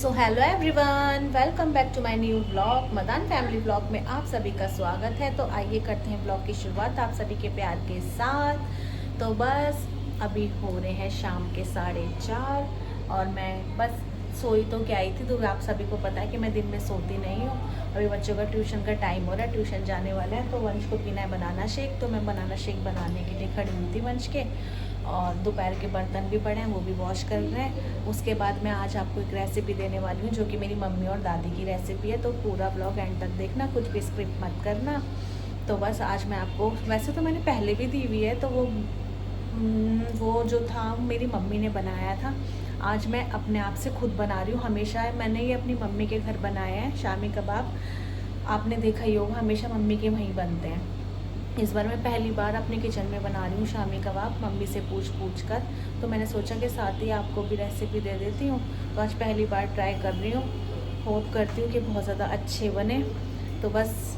So hello everyone, welcome back to my new blog. Madan family blog में आप सभी का स्वागत है। तो आइए करते हैं ब्लॉग की शुरुआत आप सभी के प्यार के साथ। तो बस अभी हो रहे हैं शाम के 4:30 और मैं बस सोई तो क्या आई थी। तो आप सभी को पता है कि मैं दिन में सोती नहीं हूँ। अभी बच्चों का ट्यूशन का टाइम हो रहा है, ट्यूशन जाने वाला है। तो वंश को पीना है बनाना शेक, तो मैं बनाना शेक बनाने के लिए खड़ी हुई थी वंश के। और दोपहर के बर्तन भी पड़े हैं, वो भी वॉश कर रहे हैं। उसके बाद मैं आज आपको एक रेसिपी देने वाली हूँ जो कि मेरी मम्मी और दादी की रेसिपी है। तो पूरा ब्लॉग एंड तक देखना, कुछ भी स्क्रिप्ट मत करना। तो बस आज मैं आपको, वैसे तो मैंने पहले भी दी हुई है, तो वो जो था मेरी मम्मी ने बनाया था। आज मैं अपने आप से खुद बना रही हूँ। हमेशा मैंने ये अपनी मम्मी के घर बनाए हैं शामी कबाब, आपने देखा ही होगा, हमेशा मम्मी के वहीं बनते हैं। इस बार मैं पहली बार अपने किचन में बना रही हूँ शामी कबाब, मम्मी से पूछ कर। तो मैंने सोचा कि साथ ही आपको भी रेसिपी दे देती हूँ। तो आज पहली बार ट्राई कर रही हूँ, होप करती हूँ कि बहुत ज़्यादा अच्छे बने। तो बस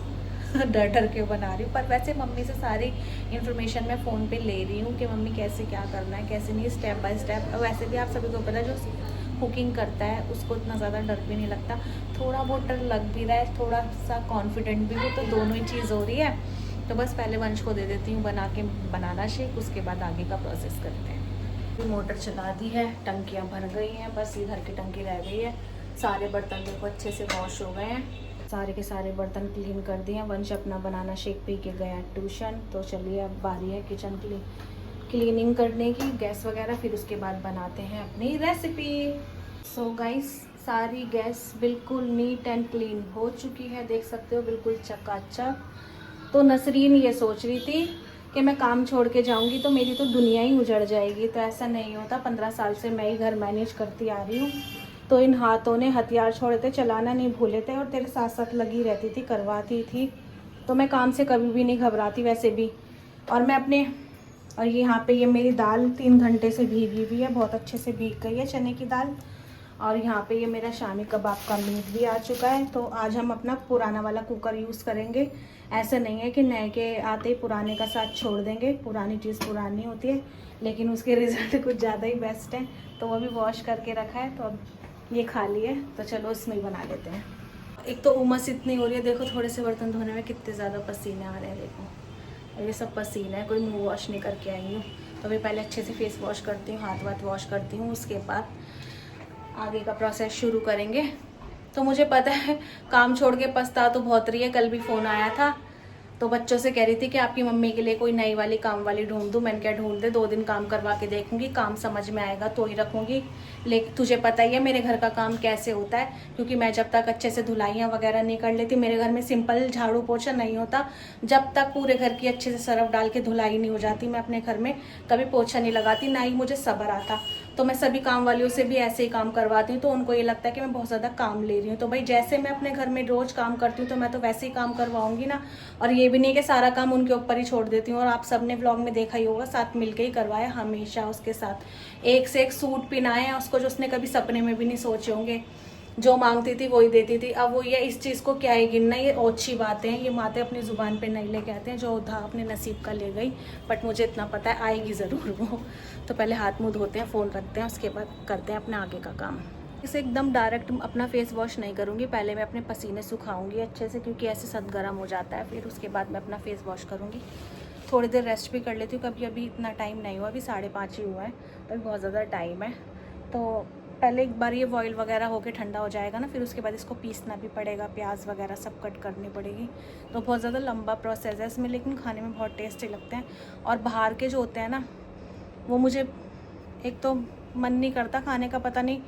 डर डर के बना रही हूँ, पर वैसे मम्मी से सारी इन्फॉर्मेशन मैं फ़ोन पे ले रही हूँ कि मम्मी कैसे क्या करना है, कैसे नहीं, स्टेप बाय स्टेप। वैसे भी आप सभी को पता है, जो कुकिंग करता है उसको इतना ज़्यादा डर भी नहीं लगता। थोड़ा बहुत डर लग भी रहा है, थोड़ा सा कॉन्फिडेंट भी हो, तो दोनों ही चीज़ हो रही है। तो बस पहले वंश को दे देती हूँ बना के बनाना शेक, उसके बाद आगे का प्रोसेस करते हैं। मोटर चला दी है, टंकियाँ भर गई हैं, बस इधर की टंकी रह गई है। सारे बर्तन देखो अच्छे से वॉश हो गए हैं, सारे के सारे बर्तन क्लीन कर दिए हैं। वंश अपना बनाना शेक पी के गया ट्यूशन। तो चलिए अब बारी है किचन क्लीनिंग करने की, गैस वगैरह, फिर उसके बाद बनाते हैं अपनी रेसिपी। सो गाइस, सारी गैस बिल्कुल नीट एंड क्लीन हो चुकी है, देख सकते हो, बिल्कुल चकाचक। तो नसरीन ये सोच रही थी कि मैं काम छोड़ के जाऊंगी तो मेरी तो दुनिया ही उजड़ जाएगी। तो ऐसा नहीं होता, 15 साल से मैं ही घर मैनेज करती आ रही हूँ। तो इन हाथों ने हथियार छोड़े थे, चलाना नहीं भूले थे, और तेरे साथ साथ लगी रहती थी, करवाती थी। तो मैं काम से कभी भी नहीं घबराती वैसे भी। और मैं अपने, और यहाँ पे ये मेरी दाल 3 घंटे से भीगी हुई है, बहुत अच्छे से भीग गई है चने की दाल। और यहाँ पे ये मेरा शामी कबाब का मीट भी आ चुका है। तो आज हम अपना पुराना वाला कुकर यूज़ करेंगे। ऐसा नहीं है कि नए के आते ही पुराने का साथ छोड़ देंगे, पुरानी चीज़ पुरानी होती है, लेकिन उसके रिजल्ट कुछ ज़्यादा ही बेस्ट हैं। तो वो भी वॉश करके रखा है, तो अब ये खाली है, तो चलो इसमें ही बना लेते हैं। एक तो उमस इतनी हो रही है, देखो थोड़े से बर्तन धोने में कितने ज़्यादा पसीने आ रहे हैं, देखो और ये सब पसीना है, कोई मुँह वॉश नहीं करके आई हूँ। तो अभी पहले अच्छे से फेस वॉश करती हूँ, हाथ वाथ वॉश करती हूँ, उसके बाद आगे का प्रोसेस शुरू करेंगे। तो मुझे पता है काम छोड़ के पछता तो बहुत रही है। कल भी फ़ोन आया था, तो बच्चों से कह रही थी कि आपकी मम्मी के लिए कोई नई वाली काम वाली ढूंढ दूँ। मैंने क्या, ढूंढ दे, 2 दिन काम करवा के देखूंगी, काम समझ में आएगा तो ही रखूंगी। लेकिन तुझे पता ही है मेरे घर का काम कैसे होता है, क्योंकि मैं जब तक अच्छे से धुलाइयाँ वगैरह नहीं कर लेती, मेरे घर में सिंपल झाड़ू पोछा नहीं होता जब तक पूरे घर की अच्छे से सरफ डाल के धुलाई नहीं हो जाती। मैं अपने घर में कभी पोछा नहीं लगाती, ना ही मुझे सब्र आता। तो मैं सभी काम वालियों से भी ऐसे ही काम करवाती हूँ, तो उनको ये लगता है कि मैं बहुत ज़्यादा काम ले रही हूँ। तो भाई जैसे मैं अपने घर में रोज़ काम करती हूँ, तो मैं तो वैसे ही काम करवाऊंगी ना। और ये भी नहीं कि सारा काम उनके ऊपर ही छोड़ देती हूँ। और आप सबने व्लॉग में देखा ही होगा, साथ मिलके ही करवाया हमेशा उसके साथ। एक से एक सूट पहनाए हैं उसको, जो उसने कभी सपने में भी नहीं सोचे होंगे। जो मांगती थी वही देती थी। अब वो ये, इस चीज़ को क्या ही गिनना, ये ओछी बातें हैं, ये माते अपनी ज़ुबान पे नहीं लेके आते हैं। जो था अपने नसीब का ले गई, बट मुझे इतना पता है आएगी ज़रूर वो। तो पहले हाथ मुँह धोते हैं, फ़ोन रखते हैं, उसके बाद करते हैं अपना आगे का काम। इसे एकदम डायरेक्ट अपना फेस वॉश नहीं करूँगी, पहले मैं अपने पसीने सुखाऊंगी अच्छे से, क्योंकि ऐसे सद गर्म हो जाता है। फिर उसके बाद मैं अपना फेस वॉश करूँगी, थोड़ी देर रेस्ट भी कर लेती हूँ। कभी अभी इतना टाइम नहीं हुआ, अभी 5:30 ही हुआ है, तो अभी बहुत ज़्यादा टाइम है। तो पहले एक बार ये बॉईल वगैरह होके ठंडा हो जाएगा ना, फिर उसके बाद इसको पीसना भी पड़ेगा, प्याज वगैरह सब कट करनी पड़ेगी। तो बहुत ज़्यादा लंबा प्रोसेस है इसमें, लेकिन खाने में बहुत टेस्टी लगते हैं। और बाहर के जो होते हैं ना, वो मुझे एक तो मन नहीं करता खाने का, पता नहीं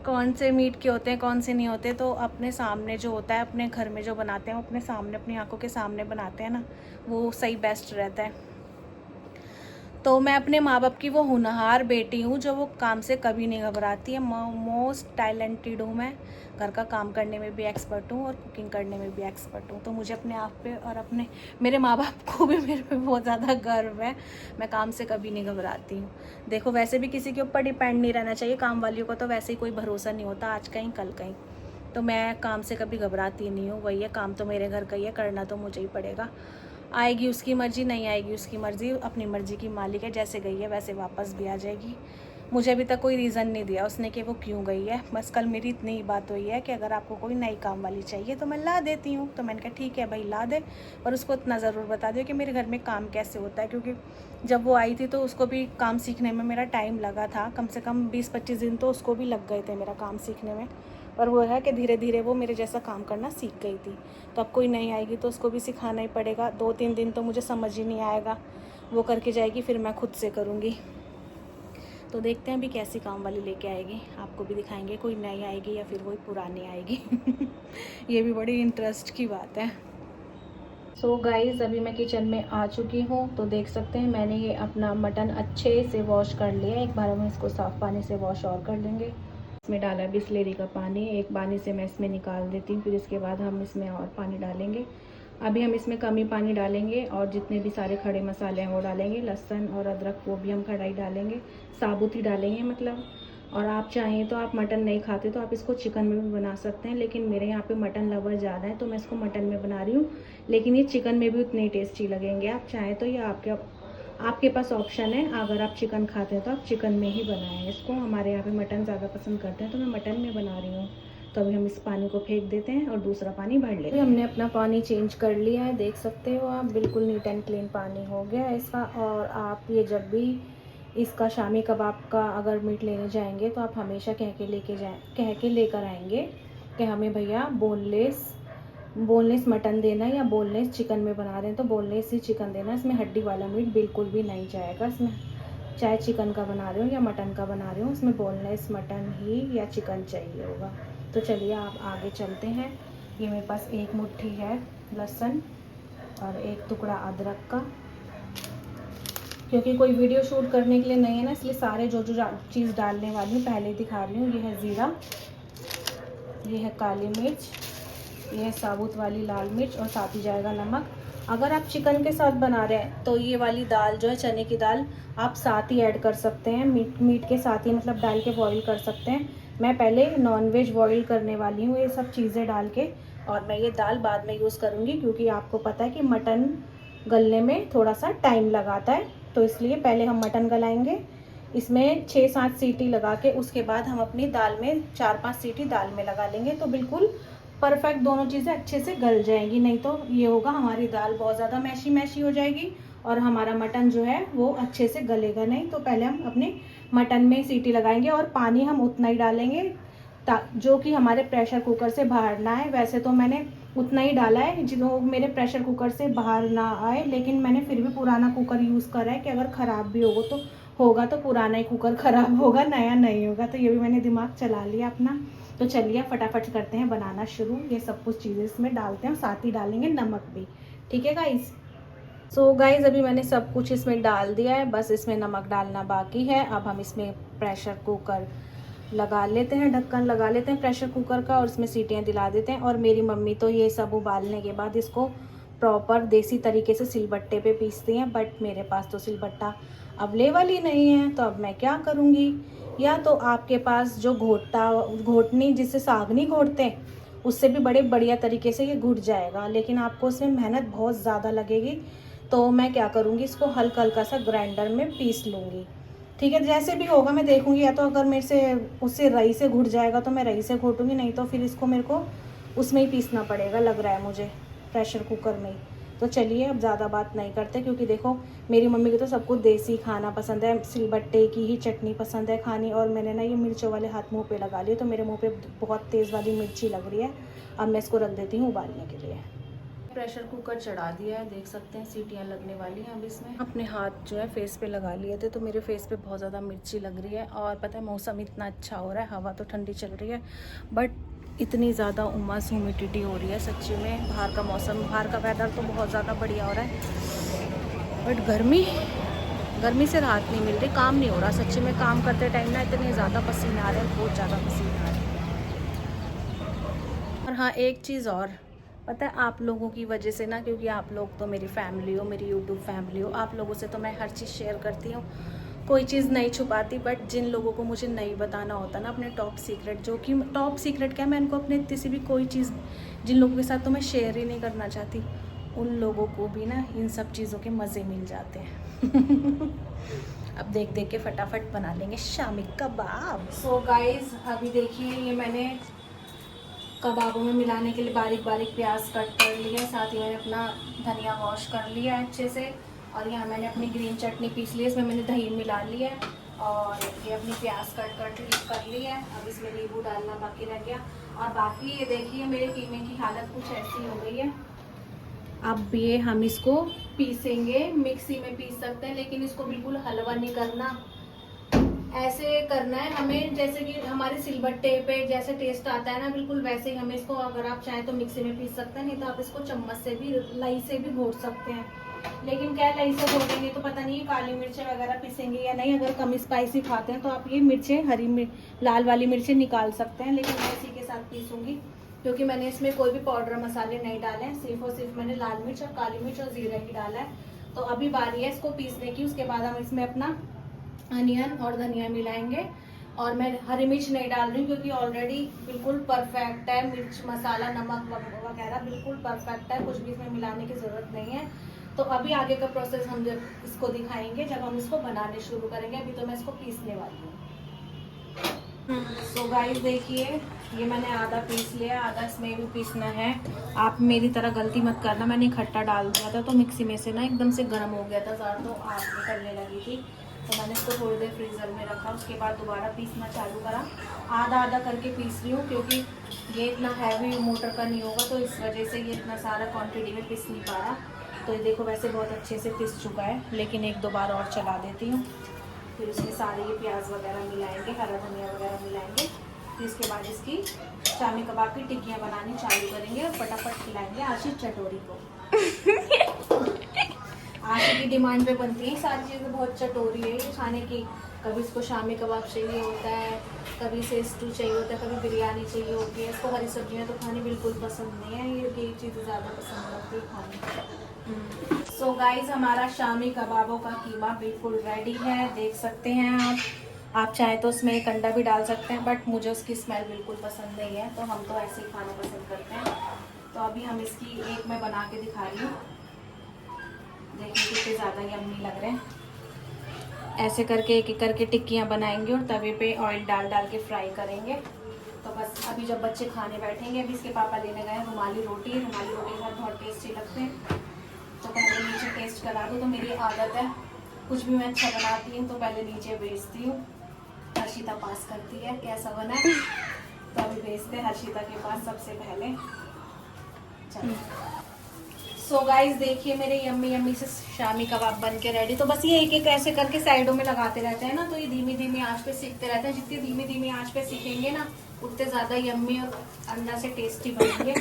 कौन से मीट के होते हैं कौन से नहीं होते। तो अपने सामने जो होता है, अपने घर में जो बनाते हैं, वो अपने सामने, अपनी आंखों के सामने बनाते हैं ना, वो सही बेस्ट रहता है। तो मैं अपने माँ बाप की वो होनहार बेटी हूँ, जो वो काम से कभी नहीं घबराती है। मोस्ट टैलेंटेड हूँ मैं, घर का काम करने में भी एक्सपर्ट हूँ और कुकिंग करने में भी एक्सपर्ट हूँ। तो मुझे अपने आप पे और अपने मेरे माँ बाप को भी मेरे पे बहुत ज़्यादा गर्व है। मैं काम से कभी नहीं घबराती हूँ। देखो वैसे भी किसी के ऊपर डिपेंड नहीं रहना चाहिए, काम वालियों को तो वैसे ही कोई भरोसा नहीं होता, आज कहीं कल कहीं। तो मैं काम से कभी घबराती नहीं हूँ। वही है, काम तो मेरे घर का ही है, करना तो मुझे ही पड़ेगा। आएगी उसकी मर्जी, नहीं आएगी उसकी मर्जी, अपनी मर्जी की मालिक है, जैसे गई है वैसे वापस भी आ जाएगी। मुझे अभी तक कोई रीज़न नहीं दिया उसने कि वो क्यों गई है। बस कल मेरी इतनी ही बात हुई है कि अगर आपको कोई नई काम वाली चाहिए तो मैं ला देती हूँ। तो मैंने कहा ठीक है भाई ला दे, पर उसको इतना ज़रूर बता दियो कि मेरे घर में काम कैसे होता है, क्योंकि जब वो आई थी तो उसको भी काम सीखने में मेरा टाइम लगा था, कम से कम 20-25 दिन तो उसको भी लग गए थे मेरा काम सीखने में। पर वो है कि धीरे धीरे वो मेरे जैसा काम करना सीख गई थी। तो अब कोई नई आएगी तो उसको भी सिखाना ही पड़ेगा। 2-3 दिन तो मुझे समझ ही नहीं आएगा, वो करके जाएगी फिर मैं खुद से करूँगी। तो देखते हैं अभी कैसी काम वाली लेके आएगी, आपको भी दिखाएंगे कोई नई आएगी या फिर वही पुरानी आएगी। ये भी बड़ी इंटरेस्ट की बात है। सो गाइज़ अभी मैं किचन में आ चुकी हूँ। तो देख सकते हैं मैंने ये अपना मटन अच्छे से वॉश कर लिया। एक बार हम इसको साफ़ पानी से वॉश और कर लेंगे। इसमें डाला बिस्लेरी का पानी, एक पानी से मैं इसमें निकाल देती हूँ, फिर इसके बाद हम इसमें और पानी डालेंगे। अभी हम इसमें कम ही पानी डालेंगे और जितने भी सारे खड़े मसाले हैं वो डालेंगे। लहसुन और अदरक वो भी हम कढ़ाई डालेंगे, साबुत ही डालेंगे मतलब। और आप चाहें तो आप मटन नहीं खाते तो आप इसको चिकन में भी बना सकते हैं, लेकिन मेरे यहाँ पे मटन लवर ज़्यादा है तो मैं इसको मटन में बना रही हूँ। लेकिन ये चिकन में भी उतने ही टेस्टी लगेंगे। आप चाहें तो ये आपके पास ऑप्शन है। अगर आप चिकन खाते हैं तो आप चिकन में ही बनाएं इसको। हमारे यहाँ पे मटन ज़्यादा पसंद करते हैं तो मैं मटन में बना रही हूँ। तो अभी हम इस पानी को फेंक देते हैं और दूसरा पानी भर लेते हैं। हमने अपना पानी चेंज कर लिया है, देख सकते हो आप, बिल्कुल नीट एंड क्लीन पानी हो गया है इसका। और आप ये जब भी इसका शामी कबाब का अगर मीट लेने जाएंगे तो आप हमेशा कह के लेकर आएंगे कि हमें भैया बोनलेस मटन देना है या बोनलेस चिकन में बना रहे हैं तो बोनलेस ही चिकन देना। इसमें हड्डी वाला मीट बिल्कुल भी नहीं जाएगा इसमें, चाहे चिकन का बना रहे हो या मटन का बना रहे हो, इसमें बोनलेस मटन ही या चिकन चाहिए होगा। तो चलिए आप आगे चलते हैं। ये मेरे पास एक मुट्ठी है लहसुन और एक टुकड़ा अदरक का। क्योंकि कोई वीडियो शूट करने के लिए नहीं है ना, इसलिए सारे जो चीज़ डालने वाली हूँ पहले ही दिखा रही हूँ। ये है ज़ीरा, ये है काली मिर्च, ये है साबुत वाली लाल मिर्च और साथ ही जाएगा नमक। अगर आप चिकन के साथ बना रहे हैं तो ये वाली दाल जो है चने की दाल आप साथ ही ऐड कर सकते हैं, मीट के साथ ही मतलब डाल के बॉईल कर सकते हैं। मैं पहले नॉनवेज बॉईल करने वाली हूँ ये सब चीज़ें डाल के, और मैं ये दाल बाद में यूज़ करूँगी क्योंकि आपको पता है कि मटन गलने में थोड़ा सा टाइम लगाता है। तो इसलिए पहले हम मटन गलाएंगे, इसमें 6-7 सीटी लगा के उसके बाद हम अपनी दाल में 4-5 सीटी दाल में लगा लेंगे तो बिल्कुल परफेक्ट दोनों चीज़ें अच्छे से गल जाएंगी। नहीं तो ये होगा हमारी दाल बहुत ज़्यादा मैशी हो जाएगी और हमारा मटन जो है वो अच्छे से गलेगा नहीं। तो पहले हम अपने मटन में सीटी लगाएंगे और पानी हम उतना ही डालेंगे जो कि हमारे प्रेशर कुकर से बाहर ना आए। वैसे तो मैंने उतना ही डाला है जो मेरे प्रेशर कुकर से बाहर ना आए, लेकिन मैंने फिर भी पुराना कुकर यूज़ करा है कि अगर ख़राब भी होगा तो पुराना ही कुकर ख़राब होगा, नया नहीं होगा। तो ये भी मैंने दिमाग चला लिया अपना। तो चलिए फटाफट करते हैं बनाना शुरू। ये सब कुछ चीज़ें इसमें डालते हैं और साथ ही डालेंगे नमक भी, ठीक है गाइस। सो गाइस अभी मैंने सब कुछ इसमें डाल दिया है, बस इसमें नमक डालना बाकी है। अब हम इसमें प्रेशर कुकर लगा लेते हैं, ढक्कन लगा लेते हैं प्रेशर कुकर का और इसमें सीटियाँ दिला देते हैं। और मेरी मम्मी तो ये सब उबालने के बाद इसको प्रॉपर देसी तरीके से सिलबट्टे पे पीसती हैं, बट मेरे पास तो सिलबट्टा अवेलेबल ही नहीं है। तो अब मैं क्या करूँगी, या तो आपके पास जो घोटनी जिससे सागनी घोटते हैं उससे भी बड़े बढ़िया तरीके से ये घुट जाएगा, लेकिन आपको उसमें मेहनत बहुत ज़्यादा लगेगी। तो मैं क्या करूँगी, इसको हल्का हल्का सा ग्राइंडर में पीस लूँगी, ठीक है। जैसे भी होगा मैं देखूँगी, या तो अगर मेरे से उससे रई से घुट जाएगा तो मैं रई से घोटूँगी, नहीं तो फिर इसको मेरे को उसमें ही पीसना पड़ेगा, लग रहा है मुझे प्रेशर कुकर में ही। तो चलिए अब ज़्यादा बात नहीं करते, क्योंकि देखो मेरी मम्मी को तो सब कुछ देसी खाना पसंद है, सिलबट्टे की ही चटनी पसंद है खानी। और मैंने ना ये मिर्चों वाले हाथ मुंह पे लगा लिए तो मेरे मुंह पे बहुत तेज़ वाली मिर्ची लग रही है। अब मैं इसको रख देती हूँ उबालने के लिए। प्रेशर कुकर चढ़ा दिया है, देख सकते हैं सीटियाँ लगने वाली हैं। अब इसमें अपने हाथ जो है फेस पे लगा लिए थे तो मेरे फेस पे बहुत ज़्यादा मिर्ची लग रही है। और पता है मौसम इतना अच्छा हो रहा है, हवा तो ठंडी चल रही है बट इतनी ज़्यादा उमस ह्यूमिडिटी हो रही है सच्ची में। बाहर का मौसम, बाहर का वेदर तो बहुत ज़्यादा बढ़िया हो रहा है, बट गर्मी से राहत नहीं मिल रही, काम नहीं हो रहा सच्ची में। काम करते टाइम ना इतने ज़्यादा पसीने आ रहे हैं, बहुत ज़्यादा पसीने आ रहे हैं। और हाँ एक चीज़ और, पता है आप लोगों की वजह से ना, क्योंकि आप लोग तो मेरी फैमिली हो, मेरी यूट्यूब फैमिली हो, आप लोगों से तो मैं हर चीज़ शेयर करती हूँ, कोई चीज़ नहीं छुपाती। बट जिन लोगों को मुझे नहीं बताना होता ना अपने टॉप सीक्रेट, जो कि टॉप सीक्रेट क्या, मैं इनको अपने किसी भी कोई चीज़ जिन लोगों के साथ तो मैं शेयर ही नहीं करना चाहती, उन लोगों को भी ना इन सब चीज़ों के मज़े मिल जाते हैं। अब देख देख के फटाफट बना लेंगे शामी कबाब। सो गाइस अभी देखिए ये मैंने कबाबों में मिलाने के लिए बारीक बारीक प्याज कट कर लिया, साथ ही मैंने अपना धनिया वॉश कर लिया है अच्छे से, और यहाँ मैंने अपनी ग्रीन चटनी पीस ली है, इसमें मैंने दही मिला लिया है, और ये अपनी प्याज कट कर ली है। अब इसमें नींबू डालना बाकी रह गया। और बाकी ये देखिए मेरे कीमे की हालत कुछ ऐसी हो गई है। अब ये हम इसको पीसेंगे, मिक्सी में पीस सकते हैं, लेकिन इसको बिल्कुल हलवा नहीं करना, ऐसे करना है हमें जैसे कि हमारे सिलबट्टे पे जैसे टेस्ट आता है ना, बिल्कुल वैसे ही हमें इसको, अगर आप चाहें तो मिक्सी में पीस सकते हैं, नहीं तो आप इसको चम्मच से भी, लाई से भी घोट सकते हैं। लेकिन क्या लाई से घोटेंगे तो पता नहीं काली मिर्चें वगैरह पीसेंगे या नहीं। अगर कम स्पाइसी खाते हैं तो आप ये मिर्चें, लाल वाली मिर्चें निकाल सकते हैं, लेकिन मैं इसी के साथ पीसूँगी क्योंकि मैंने इसमें कोई भी पाउडर मसाले नहीं डाले हैं, सिर्फ और सिर्फ मैंने लाल मिर्च और काली मिर्च और जीरा ही डाला है। तो अभी बारी है इसको पीसने की। उसके बाद हम इसमें अपना अनियन और धनिया मिलाएंगे, और मैं हरी मिर्च नहीं डाल रही हूँ क्योंकि ऑलरेडी बिल्कुल परफेक्ट है, मिर्च मसाला नमक वगैरह बिल्कुल परफेक्ट है, कुछ भी इसमें मिलाने की ज़रूरत नहीं है। तो अभी आगे का प्रोसेस हम जब इसको दिखाएंगे, जब हम इसको बनाने शुरू करेंगे। अभी तो मैं इसको पीसने वाली हूँ। सो गाइस देखिए ये मैंने आधा पीस लिया, आधा इसमें भी पीसना है। आप मेरी तरह गलती मत करना, मैंने इकट्ठा डाल दिया था तो मिक्सी में से ना एकदम से गर्म हो गया था ज़्यादा, तो आग निकलने लगी थी, तो मैंने इसको थोड़ी देर फ्रीज़र में रखा। उसके बाद दोबारा पीसना चालू करा, आधा आधा करके पीस रही हूँ क्योंकि ये इतना हैवी मोटर का नहीं होगा, तो इस वजह से ये इतना सारा क्वान्टिटी में पीस नहीं पा रहा। तो ये देखो वैसे बहुत अच्छे से पिस चुका है, लेकिन एक दो बार और चला देती हूँ। फिर उसमें सारे ये प्याज वगैरह मिलाएंगे, हरा धनिया वगैरह मिलाएंगे। फिर इसके बाद इसकी शामी कबाब की टिक्कियाँ बनानी चालू करेंगे और फटाफट खिलाएंगे आशीष चटोरी को। आशीष की डिमांड पे बनती है सारी चीज़ें, बहुत चटोरी है ये खाने की। कभी इसको शामी कबाब चाहिए होता है, कभी इसे स्टू चाहिए होता है, कभी बिरयानी चाहिए होती है। इसको हरी सब्जियाँ तो खानी बिल्कुल पसंद नहीं है, ये चीज़ें ज़्यादा पसंद लगती है खाने। सो गाइज हमारा शामी कबाबों का कीमा बिल्कुल रेडी है, देख सकते हैं आप चाहे तो उसमें एक अंडा भी डाल सकते हैं, बट मुझे उसकी स्मेल बिल्कुल पसंद नहीं है, तो हम तो ऐसे ही खाना पसंद करते हैं। तो अभी हम इसकी एक मैं बना के दिखा रही हूँ, देखिए कितने ज़्यादा यम्मी लग रहे हैं। ऐसे करके एक एक करके टिक्कियाँ बनाएंगे और तवे पे ऑयल डाल डाल के फ्राई करेंगे। तो बस अभी जब बच्चे खाने बैठेंगे, अभी इसके पापा लेने गए रुमाली रोटी के साथ बहुत टेस्टी लगते हैं, तो पहले नीचे टेस्ट करा दो। तो मेरी आदत है कुछ भी मैं अच्छा बनाती हूँ तो पहले नीचे भेजती हूँ, हर्षिता पास करती है कैसा बना है, तो अभी भेजते हैं हर्षिता के पास सबसे पहले। चलो सो गाइस देखिए मेरे यम्मी यम्मी से शामी कबाब बन के रेडी। तो बस ये एक एक ऐसे करके साइडों में लगाते रहते हैं ना, तो ये धीमी धीमी आंच पे सीखते रहते हैं। जितनी धीमी धीमी आंच पे सीखेंगे ना, उतने ज़्यादा यम्मी और अंदर से टेस्टी बनेंगे,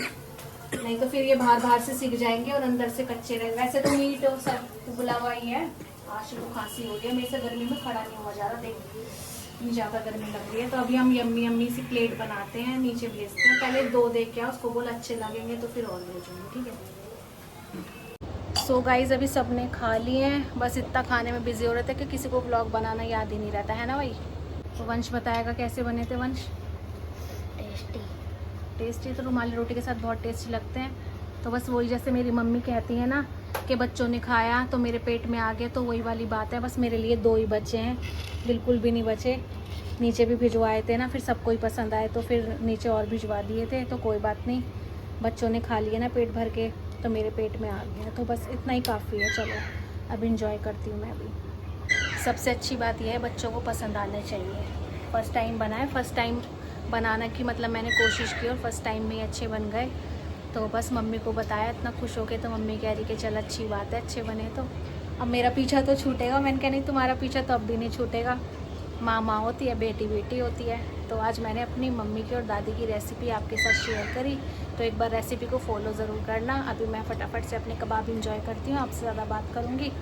नहीं तो फिर ये बाहर से सीख जाएंगे और अंदर से कच्चे रहेंगे। वैसे तो मीट और सब उबला हुआ ही है। आशीष को खांसी हो गई, मेरे से गर्मी में खड़ा नहीं हुआ जा रहा, देख इतनी ज़्यादा गर्मी लग रही है। तो अभी हम यम्मी यम्मी सी प्लेट बनाते हैं, नीचे भेजते हैं। पहले 2 देख के उसको बोल अच्छे लगेंगे तो फिर और भेजूँगी, ठीक है। सो गाइज अभी सबने खा लिए हैं, बस इतना खाने में बिजी हो रहे थे कि किसी को व्लॉग बनाना याद ही नहीं रहता है ना भाई। तो वंश बताएगा कैसे बने थे। वंश टेस्टी तो रुमाली रोटी के साथ बहुत टेस्टी लगते हैं। तो बस वही जैसे मेरी मम्मी कहती है ना कि बच्चों ने खाया तो मेरे पेट में आ गया, तो वही वाली बात है। बस मेरे लिए 2 ही बचे हैं, बिल्कुल भी नहीं बचे। नीचे भी भिजवाए थे ना, फिर सबको ही पसंद आए तो फिर नीचे और भिजवा दिए थे। तो कोई बात नहीं, बच्चों ने खा लिए ना पेट भर के, तो मेरे पेट में आ गया, तो बस इतना ही काफ़ी है। चलो अब इंजॉय करती हूँ मैं भी। सबसे अच्छी बात यह है बच्चों को पसंद आने चाहिए। फ़र्स्ट टाइम बनाए, फ़र्स्ट टाइम बनाना की मतलब मैंने कोशिश की और फर्स्ट टाइम में ही अच्छे बन गए। तो बस मम्मी को बताया, इतना खुश हो गए, तो मम्मी कह रही कि चल अच्छी बात है, अच्छे बने। तो अब मेरा पीछा तो छूटेगा। मैंने कहा नहीं तुम्हारा पीछा तो अब भी नहीं छूटेगा, माँ माँ होती है, बेटी बेटी होती है। तो आज मैंने अपनी मम्मी की और दादी की रेसिपी आपके साथ शेयर करी, तो एक बार रेसिपी को फॉलो ज़रूर करना। अभी मैं फटाफट से अपने कबाब इंजॉय करती हूँ, आपसे ज़्यादा बात करूँगी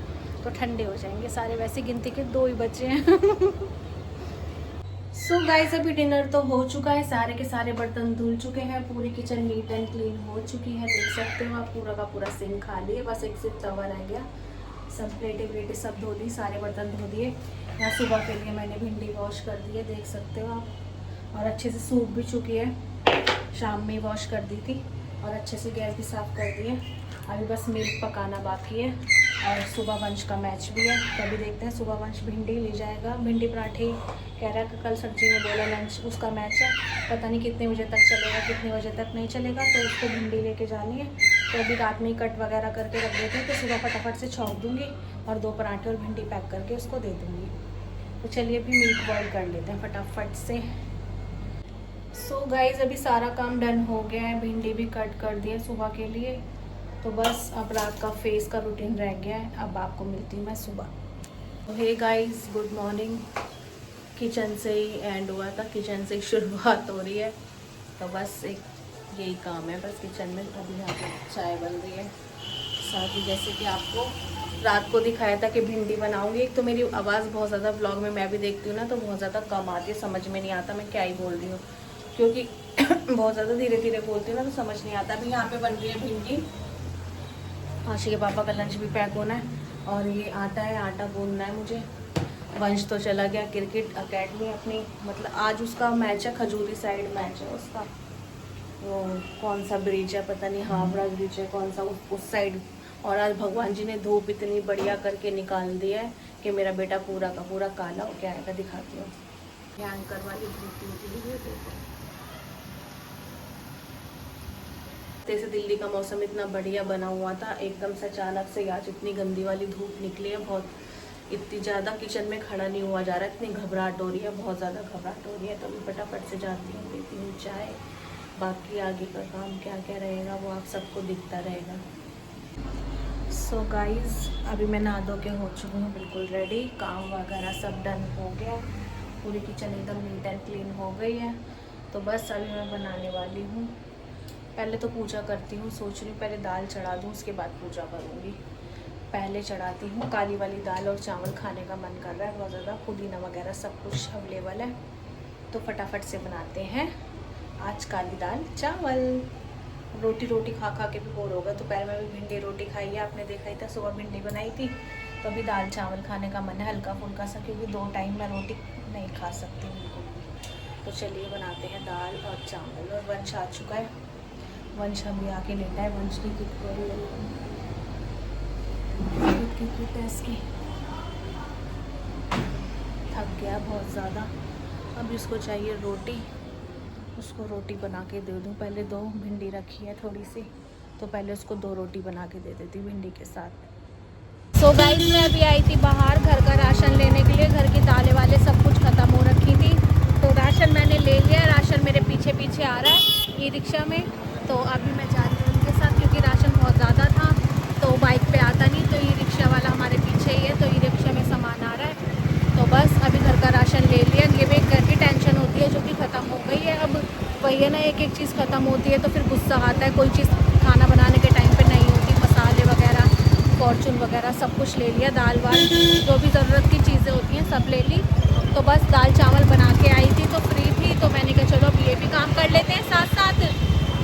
तो ठंडे हो जाएंगे सारे। वैसे गिनती के 2 ही बचे हैं। सो गाइस अभी डिनर तो हो चुका है, सारे के सारे बर्तन धुल चुके हैं, पूरी किचन नीट एंड क्लीन हो चुकी है। देख सकते हो आप, पूरा का पूरा सिंक खाली है, बस एक सिर्फ तवा रह गया। सब प्लेटें सब धो दी, सारे बर्तन धो दिए। यहाँ सुबह के लिए मैंने भिंडी वॉश कर दी है, देख सकते हो आप, और अच्छे से सूख भी चुकी है, शाम में वॉश कर दी थी, और अच्छे से गैस भी साफ़ कर दी है। अभी बस मिल्क पकाना बाकी है। और सुबह वंश का मैच भी है, तभी देखते हैं। सुबह वंश भिंडी ले जाएगा, भिंडी पराठे कह रहा है। कल सब्जी में बोला लंच उसका मैच है, पता नहीं कितने बजे तक चलेगा, कितने बजे तक नहीं चलेगा। तो उसको भिंडी लेके जानी है, तो अभी रात में ही कट वगैरह करके रख देते हैं, तो सुबह फटाफट से छौंक दूँगी और 2 पराठे और भिंडी पैक करके उसको दे दूँगी। तो चलिए अभी मीट बॉईल कर लेते हैं फटाफट से। सो गाइज अभी सारा काम डन हो गया है, भिंडी भी कट कर दी है सुबह के लिए। तो बस अब रात का फेस का रूटीन रह गया है, अब आपको मिलती हूँ मैं सुबह। तो hey guys good morning. Kitchen से ही एंड हुआ था, किचन से शुरुआत हो रही है। तो बस एक यही काम है बस किचन में। अभी यहाँ पे चाय बन रही है, साथ ही जैसे कि आपको रात को दिखाया था कि भिंडी बनाऊंगी। एक तो मेरी आवाज़ बहुत ज़्यादा ब्लॉग में मैं भी देखती हूँ ना, तो बहुत ज़्यादा कम आती है, समझ में नहीं आता मैं क्या ही बोल रही हूँ, क्योंकि बहुत ज़्यादा धीरे धीरे बोलती हूँ ना, तो समझ नहीं आता। अभी यहाँ पे बन रही है भिंडी। आशी के पापा का लंच भी पैक होना है, और ये आटा है, आटा गूंदना है मुझे। वंश तो चला गया क्रिकेट अकेडमी अपनी, मतलब आज उसका मैच है, खजूरी साइड मैच है उसका। वो कौन सा ब्रिज है पता नहीं, हावड़ा ब्रिज है कौन सा, उस साइड। और आज भगवान जी ने धूप इतनी बढ़िया करके निकाल दिया है कि मेरा बेटा पूरा का पूरा काला हो गया आएगा। दिखाती हूँ, भयंकर वाली धूप निकली है। जैसे दिल्ली का मौसम इतना बढ़िया बना हुआ था, एकदम से अचानक से आज इतनी गंदी वाली धूप निकली है। बहुत इतनी ज़्यादा किचन में खड़ा नहीं हुआ जा रहा है, इतनी घबराहट हो रही है, बहुत ज़्यादा घबराहट हो रही है। तो अभी फटाफट से जाती हूँ, देती हूँ चाय। बाकी आगे का काम क्या क्या रहेगा वो आप सबको दिखता रहेगा। सो गाइज़ अभी मैं नहा धो के हो चुकी हूँ बिल्कुल रेडी, काम वगैरह सब डन हो गया, पूरी किचन एकदम नीट एंड क्लीन हो गई है। तो बस अभी मैं बनाने वाली हूँ। पहले तो पूजा करती हूँ, सोच रही हूँ पहले दाल चढ़ा दूँ उसके बाद पूजा करूँगी। पहले चढ़ाती हूँ काली वाली दाल, और चावल खाने का मन कर रहा है बहुत ज़्यादा, पुदीना वगैरह सब कुछ अवेलेबल है। तो फटाफट से बनाते हैं आज काली दाल चावल। रोटी रोटी खा खा के भी बोर होगा। दोपहर में भी भिंडी रोटी खाई है, आपने देखा ही था, सुबह भिंडी बनाई थी। तो अभी दाल चावल खाने का मन है हल्का फुल्का सा, क्योंकि 2 टाइम मैं रोटी नहीं खा सकती बिल्कुल भी। तो चलिए बनाते हैं दाल और चावल। और वंश आ चुका है, वंश अभी आके लेटा है। वंश की किट को की थक गया बहुत ज़्यादा। अब इसको चाहिए रोटी, उसको रोटी बना के दे दूँ। पहले 2 भिंडी रखी है थोड़ी सी, तो पहले उसको 2 रोटी बना के दे देती भिंडी के साथ। सो गाइस मैं अभी आई थी बाहर घर का राशन लेने के लिए। घर की दालें वाले सब कुछ ख़त्म हो रखी थी, तो राशन मैंने ले लिया। राशन मेरे पीछे पीछे आ रहा है ई रिक्शा में। तो अभी मैं जा रही हूँ उनके साथ, क्योंकि राशन बहुत ज़्यादा था तो बाइक पे आता नहीं, तो ई रिक्शा वाला हमारे पीछे ही है, तो ई रिक्शा में सामान आ रहा है। तो बस अभी घर का राशन ले लिया। ये भी एक घर की टेंशन होती है जो कि ख़त्म हो गई है। अब वही है ना, एक एक चीज़ ख़त्म होती है तो फिर गुस्सा आता है। कोई चीज़ खाना बनाने के टाइम पे नहीं होती, मसाले वगैरह फॉर्चून वगैरह सब कुछ ले लिया। दाल वाल जो भी ज़रूरत की चीज़ें होती हैं सब ले ली। तो बस दाल चावल बना के आई थी तो फ्री थी, तो मैंने कहा चलो अब ये भी काम कर लेते हैं साथ साथ।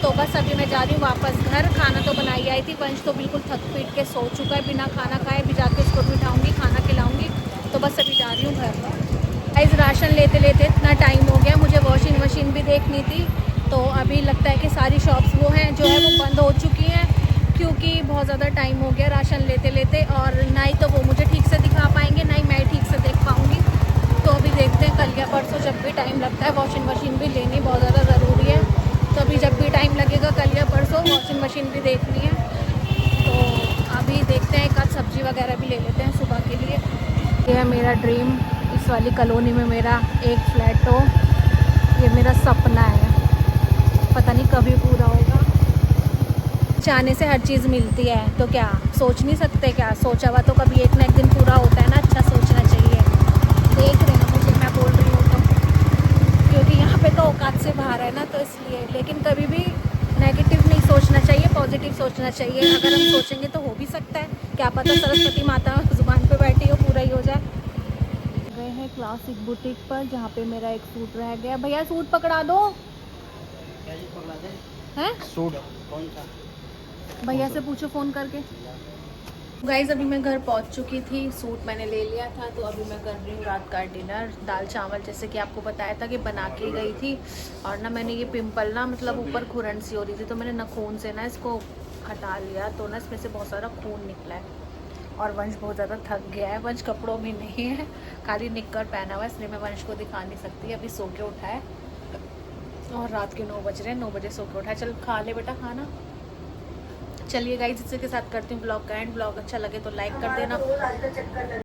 तो बस अभी मैं जा रही हूँ वापस घर। खाना तो बनाई आई थी, वंश तो बिल्कुल थक पीट के सो चुका है बिना खाना खाए। अभी जाके उसको बिठाऊँगी, खाना खिलाऊँगी। तो बस अभी जा रही हूँ घर। इस राशन लेते लेते इतना टाइम हो गया, मुझे वॉशिंग मशीन भी देखनी थी। तो अभी लगता है कि सारी शॉप्स वो हैं जो है वो बंद हो चुकी हैं, क्योंकि बहुत ज़्यादा टाइम हो गया राशन लेते लेते। और ना ही तो वो मुझे ठीक से दिखा पाएंगे, ना ही मैं ठीक से देख पाऊँगी। तो अभी देखते हैं कल या परसों, जब भी टाइम लगता है। वॉशिंग मशीन भी लेनी बहुत ज़्यादा ज़रूरी है, तो अभी जब भी टाइम लगेगा कल या परसों वॉशिंग मशीन भी देखनी है। तो अभी देखते हैं, एक आध सब्ज़ी वगैरह भी ले लेते हैं सुबह के लिए। ये है मेरा ड्रीम, इस वाली कॉलोनी में मेरा एक फ्लैट हो, ये मेरा सपना है, पता नहीं कभी पूरा होगा। चाहने से हर चीज़ मिलती है, तो क्या सोच नहीं सकते क्या? सोचा हुआ तो कभी एक ना एक दिन पूरा होता है ना, अच्छा सोचना चाहिए। देख रहे हैं मुझे, मैं बोल रही हूँ तो, क्योंकि यहाँ पे तो औकात से बाहर है ना, तो इसलिए। लेकिन कभी भी नेगेटिव नहीं सोचना चाहिए, पॉजिटिव सोचना चाहिए। अगर हम सोचेंगे तो हो भी सकता है, क्या पता सरस्वती माता जुबान पे बैठी हो, पूरा ही हो जाए। गए हैं क्लासिक बुटीक पर, जहाँ पे मेरा एक सूट रह गया। भैया सूट पकड़ा दो। क्या जी पकड़ा दे? हैं? सूट कौन सा? भैया से पूछो फ़ोन करके। गाइज़ अभी मैं घर पहुंच चुकी थी, सूट मैंने ले लिया था। तो अभी मैं कर रही हूँ रात का डिनर। दाल चावल जैसे कि आपको बताया था कि बना के गई थी, और ना मैंने ये पिंपल ना मतलब ऊपर खुरन सी हो रही थी, तो मैंने नाखून से ना इसको हटा लिया, तो ना इसमें से बहुत सारा खून निकला है। और वंश बहुत ज़्यादा थक गया है। वंश कपड़ों में नहीं है, खाली निक्कर पहना हुआ है, इसलिए मैं वंश को दिखा नहीं सकती। अभी सो के उठा है और रात के 9 बज रहे हैं, 9 बजे सो के उठा है। चल खा ले बेटा खाना। चलिए गाइस, इसी के साथ करती हूँ ब्लॉग का एंड। ब्लॉग अच्छा लगे तो लाइक कर देना